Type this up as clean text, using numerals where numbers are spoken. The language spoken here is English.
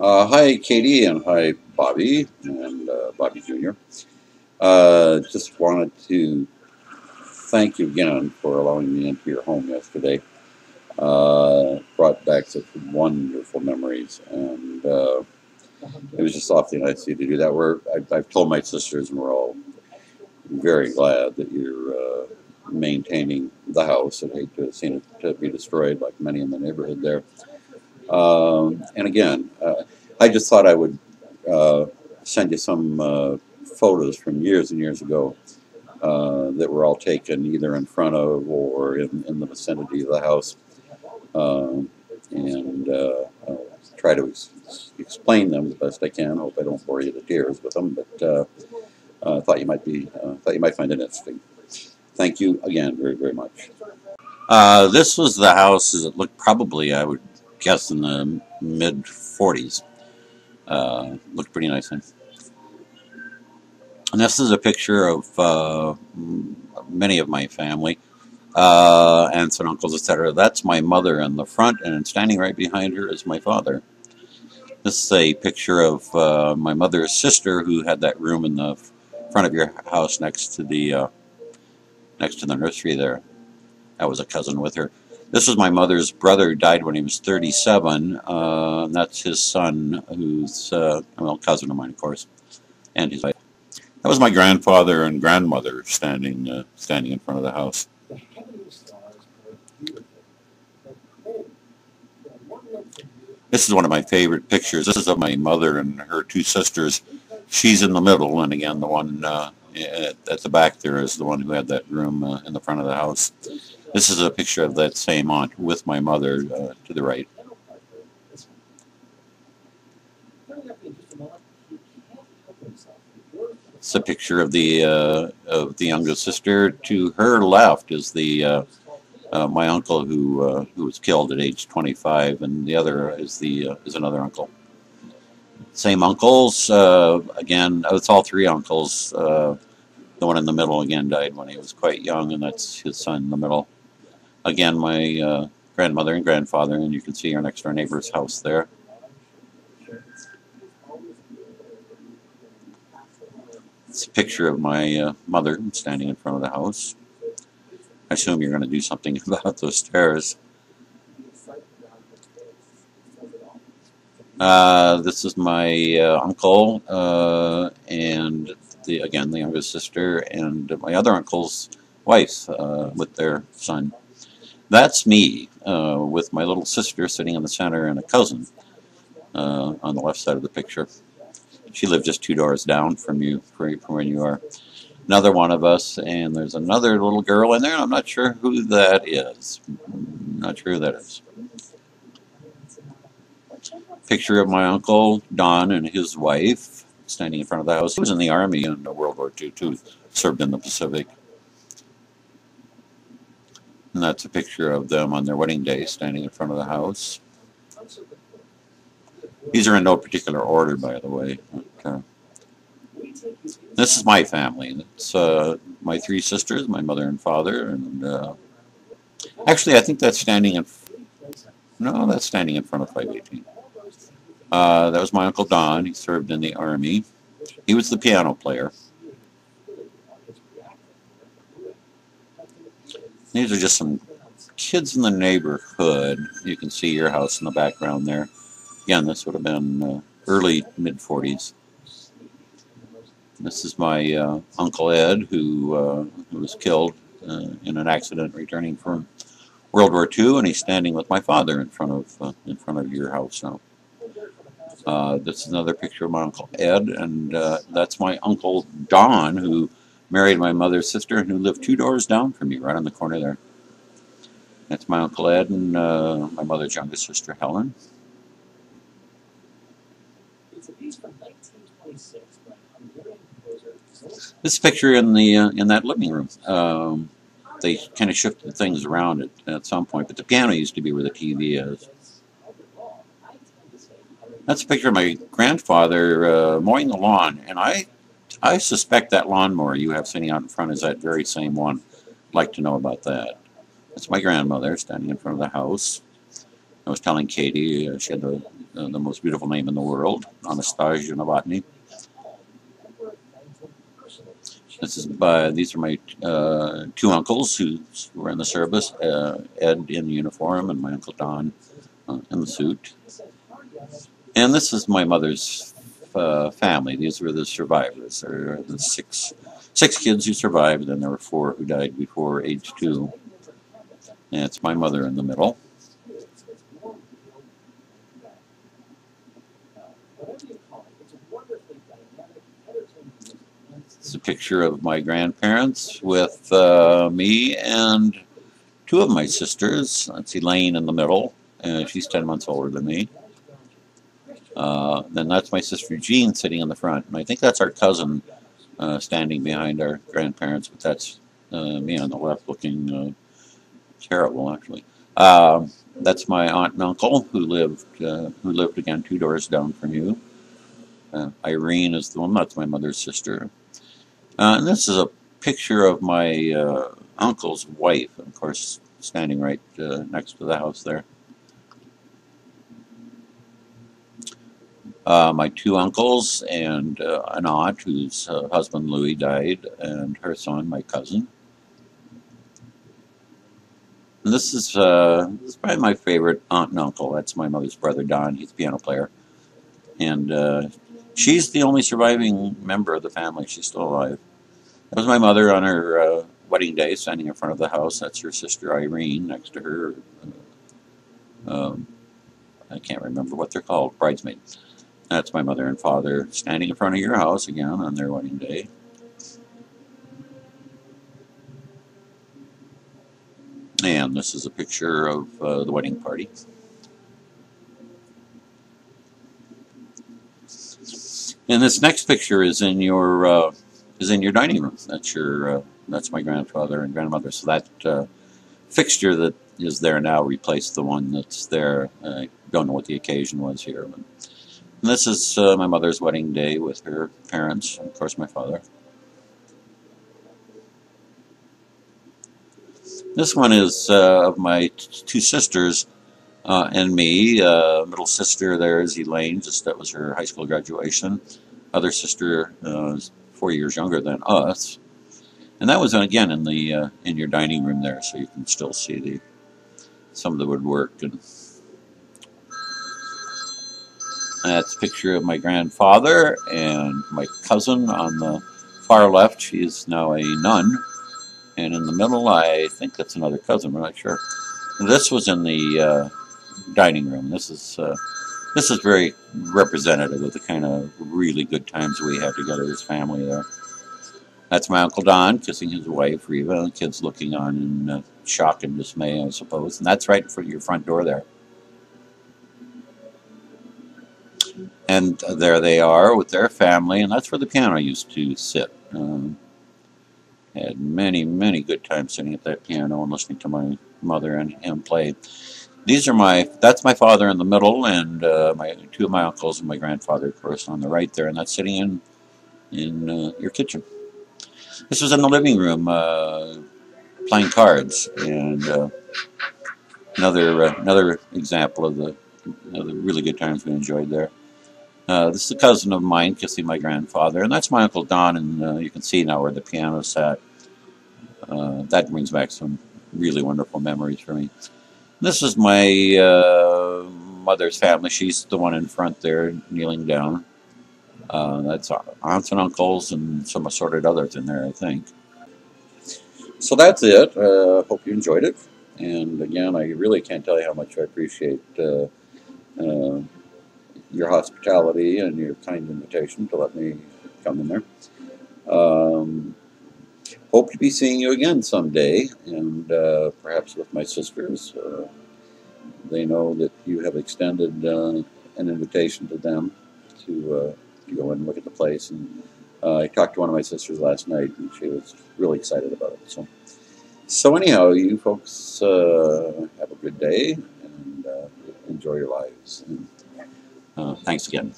Hi, Katie, and hi, Bobby, and Bobby Jr. Just wanted to thank you again for allowing me into your home yesterday. Brought back such wonderful memories, and it was just awfully nice of you to do that. I've told my sisters, and we're all very glad that you're maintaining the house. I'd hate to have seen it to be destroyed like many in the neighborhood there. And again, I just thought I would uh, send you some photos from years and years ago that were all taken either in front of or in the vicinity of the house. And I'll try to explain them the best I can. Hope I don't bore you to tears with them, but thought you might find it interesting. Thank you again very, very much. This was the house as it looked probably, I would guess, in the mid 40s. Looked pretty nice. And this is a picture of many of my family, aunts and uncles, etc. That's my mother in the front, and standing right behind her is my father. This is a picture of my mother's sister, who had that room in the front of your house next to the nursery there. I was a cousin with her. This was my mother's brother, who died when he was 37. And that's his son, who's well, cousin of mine, of course, and his wife. That was my grandfather and grandmother standing in front of the house. This is one of my favorite pictures. This is of my mother and her two sisters. She's in the middle, and again, the one at the back there is the one who had that room in the front of the house. This is a picture of that same aunt with my mother to the right. It's a picture of the youngest sister. To her left is the my uncle who was killed at age 25, and the other is another uncle. Same uncles. Again, it's all three uncles. The one in the middle again died when he was quite young, and that's his son in the middle. Again, my grandmother and grandfather, and you can see our next door neighbor's house there. It's a picture of my mother standing in front of the house. I assume you're going to do something about those stairs. This is my uncle and the youngest sister, and my other uncle's wife with their son. That's me with my little sister sitting in the center and a cousin on the left side of the picture. She lived just 2 doors down from you, from where you are. Another one of us, and there's another little girl in there. I'm not sure who that is. Not sure who that is. Picture of my uncle Don and his wife standing in front of the house. He was in the Army in World War II too. Served in the Pacific. And that's a picture of them on their wedding day standing in front of the house. These are in no particular order, by the way. But, this is my family. It's my three sisters, my mother and father, and actually, I think that's standing in. No, that's standing in front of 518. That was my uncle Don. He served in the Army. He was the piano player. These are just some kids in the neighborhood. You can see your house in the background there. Again, this would have been early mid-40s. This is my Uncle Ed, who was killed in an accident returning from World War II, and he's standing with my father in front of your house now. This is another picture of my Uncle Ed, and that's my Uncle Don, who married my mother's sister and who lived 2 doors down from me, right on the corner there. That's my Uncle Ed and my mother's youngest sister, Helen. This picture in that living room. They kind of shifted things around at some point, but the piano used to be where the TV is. That's a picture of my grandfather mowing the lawn, and I suspect that lawnmower you have sitting out in front is that very same one. I'd like to know about that. That's my grandmother standing in front of the house. was telling Katie, she had the most beautiful name in the world, Anastasia Novotny. These are my two uncles who were in the service, Ed in uniform and my Uncle Don in the suit. And this is my mother's family. These were the survivors. There are the six kids who survived, and there were 4 who died before age 2. And it's my mother in the middle. It's a picture of my grandparents with me and 2 of my sisters. That's Elaine in the middle. She's 10 months older than me. Then that's my sister Jean sitting in the front. And I think that's our cousin standing behind our grandparents, but that's me on the left looking terrible, actually. That's my aunt and uncle who lived again 2 doors down from you. Irene is the one, that's my mother's sister. And this is a picture of my uncle's wife, of course, standing right next to the house there. My 2 uncles and an aunt whose husband Louis died, and her son, my cousin. And this is probably my favorite aunt and uncle. That's my mother's brother Don. He's a piano player, and she's the only surviving member of the family. She's still alive. That was my mother on her wedding day, standing in front of the house. That's her sister Irene next to her. I can't remember what they're called, bridesmaids. That's my mother and father standing in front of your house again on their wedding day. And this is a picture of the wedding party. And this next picture is in your dining room. That's my grandfather and grandmother. So that fixture that is there now replaced the one that's there. I don't know what the occasion was here. But this is my mother's wedding day with her parents, and of course my father. This one is of my 2 sisters and me. Middle sister there is Elaine, that was her high school graduation. Other sister is 4 years younger than us. And that was again in your dining room there, so you can still see some of the woodwork. And that's a picture of my grandfather and my cousin on the far left. She is now a nun. And in the middle, I think that's another cousin, I'm not sure. This was in the dining room. This is very representative of the kind of really good times we had together as family there. That's my Uncle Don kissing his wife, Reva, and the kids looking on in shock and dismay, I suppose. And that's right in front of your front door there. And there they are with their family, and that's where the piano used to sit. Had many, many good times sitting at that piano and listening to my mother and him play. That's my father in the middle, and 2 of my uncles and my grandfather, of course, on the right there, and that's sitting in your kitchen. This was in the living room playing cards, and another example of the really good times we enjoyed there. This is a cousin of mine kissing my grandfather, and that's my Uncle Don, and you can see now where the piano sat. That brings back some really wonderful memories for me. This is my mother's family. She's the one in front there, kneeling down. That's aunts and uncles and some assorted others in there, I think. So that's it. Hope you enjoyed it. And again, I really can't tell you how much I appreciate your hospitality and your kind invitation to let me come in there. Hope to be seeing you again someday, and perhaps with my sisters. They know that you have extended an invitation to them to go and look at the place. And I talked to one of my sisters last night, and she was really excited about it. So anyhow, you folks have a good day and enjoy your lives. And, thanks again.